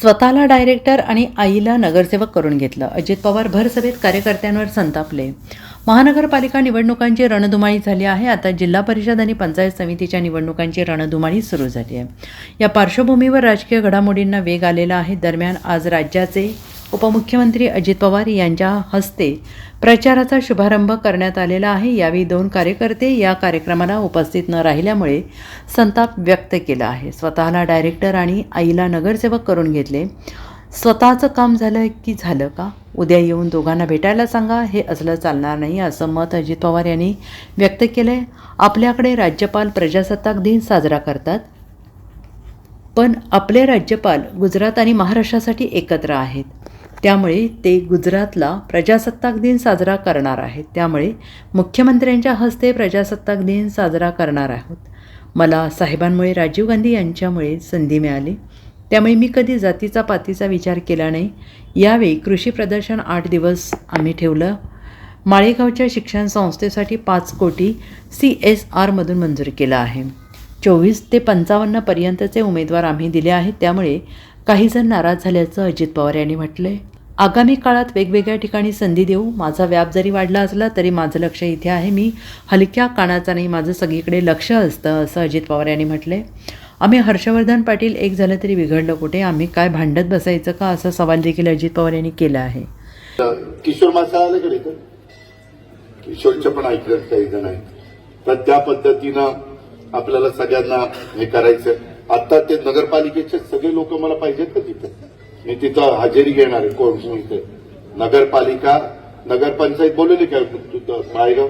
स्वतःला डायरेक्टर आणि आईला नगरसेवक करून घेतलं. अजित पवार भरसभेत कार्यकर्त्यांवर संतापले. महानगरपालिका निवडणुकांची रणधुमाळी झाली आहे. आता जिल्हा परिषद आणि पंचायत समितीच्या निवडणुकांची रणधुमाळी सुरू झाली आहे. या पार्श्वभूमीवर राजकीय घडामोडींना वेग आलेला आहे. दरम्यान आज राज्याचे उपमुख्यमंत्री अजित पवार यांच्या हस्ते प्रचाराचा शुभारंभ करण्यात आलेला आहे. यावेळी 2 कार्यकर्ते या कार्यक्रमाला उपस्थित न राहिल्यामुळे संताप व्यक्त केला आहे. स्वतःला डायरेक्टर आणि आईला नगरसेवक करून घेतले. स्वतःचं काम झालं की झालं का? उद्या येऊन दोघांना भेटायला सांगा. हे असलं चालणार नाही असं मत अजित पवार यांनी व्यक्त केलं आहे. आपल्याकडे राज्यपाल प्रजासत्ताक दिन साजरा करतात, पण आपले राज्यपाल गुजरात आणि महाराष्ट्रासाठी एकत्र आहेत. त्यामुळे ते गुजरातला प्रजासत्ताक दिन साजरा करणार आहेत. त्यामुळे मुख्यमंत्र्यांच्या हस्ते प्रजासत्ताक दिन साजरा करणार आहोत. मला साहेबांमुळे, राजीव गांधी यांच्यामुळे संधी मिळाली. त्यामुळे मी कधी जातीचा पातीचा विचार केला नाही. यावेळी कृषी प्रदर्शन 8 दिवस आम्ही ठेवलं. माळेगावच्या शिक्षण संस्थेसाठी 5 कोटी CSRमधून मंजूर केलं आहे. 24 ते 55 पर्यंतचे उमेदवार आम्ही दिले आहेत. त्यामुळे काही जण नाराज झाल्याचं अजित पवार यांनी म्हटलंय. आगामी काळात वेगवेगळ्या ठिकाणी संधी देऊ. माझा व्याप जरी वाढला असला तरी माझं लक्ष इथे आहे. मी हलक्या कानाचा नाही, माझं सगळीकडे लक्ष असतं असं अजित पवार यांनी म्हटलंय. आम्ही हर्षवर्धन पाटील एक झालं तरी बिघडलं कुठे? आम्ही काय भांडत बसायचं का? असा सवाल देखील अजित पवार यांनी केला आहे. किशोर मासाळाकडे किशोरच्या पण ऐकलं काही जण आहे, तर त्या पद्धतीनं आपल्याला सगळ्यांना हे करायचं. आता ते नगरपालिकेचे सगळे लोक मला पाहिजेत का तिथे? मी तिथं हजेरी घेणार आहे. कोण इथे नगरपालिका, नगरपंचायत बोलवली काय तिथं माळेगाव?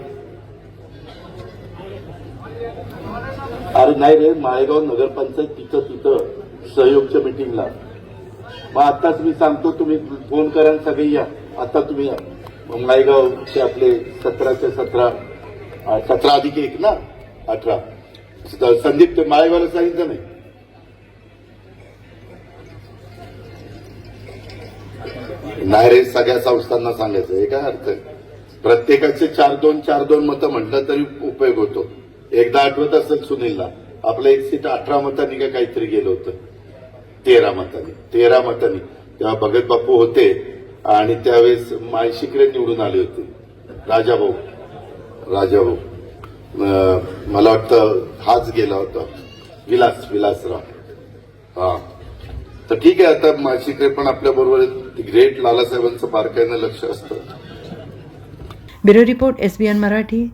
अरे नाही रे, माळेगाव नगरपंचायत तिथं सहयोगच्या मिटिंगला. मग आताच मी सांगतो, तुम्ही फोन करा आणि सगळे या. आता तुम्ही या माळेगावचे आपले 17च्या 17 अधिक 1 ना 18 संदीप ते माळेगावला सांगितलं नाही. नाही रे, सगळ्या संस्थांना सांगायचं. हे काय अर्थ आहे? प्रत्येकाचे 4-2 मतं म्हटलं तरी उपयोग होतो. एकदा आठवत असेल सुनीलला, आपलं एक सीट 18 मतांनी का काहीतरी गेलं होतं, 13 मतांनी. तेव्हा भगत बापू होते आणि त्यावेळेस माळशिकरे निवडून आले होते. राजाभाऊ मला वाटतं हाच गेला होता, विलासराव. हा, तर ठीक आहे. आता माळशिकरे पण आपल्या बरोबर ग्रेट लालासाहेबांचं बारकाईनं लक्ष असतं. Bureau report SBN Marathi.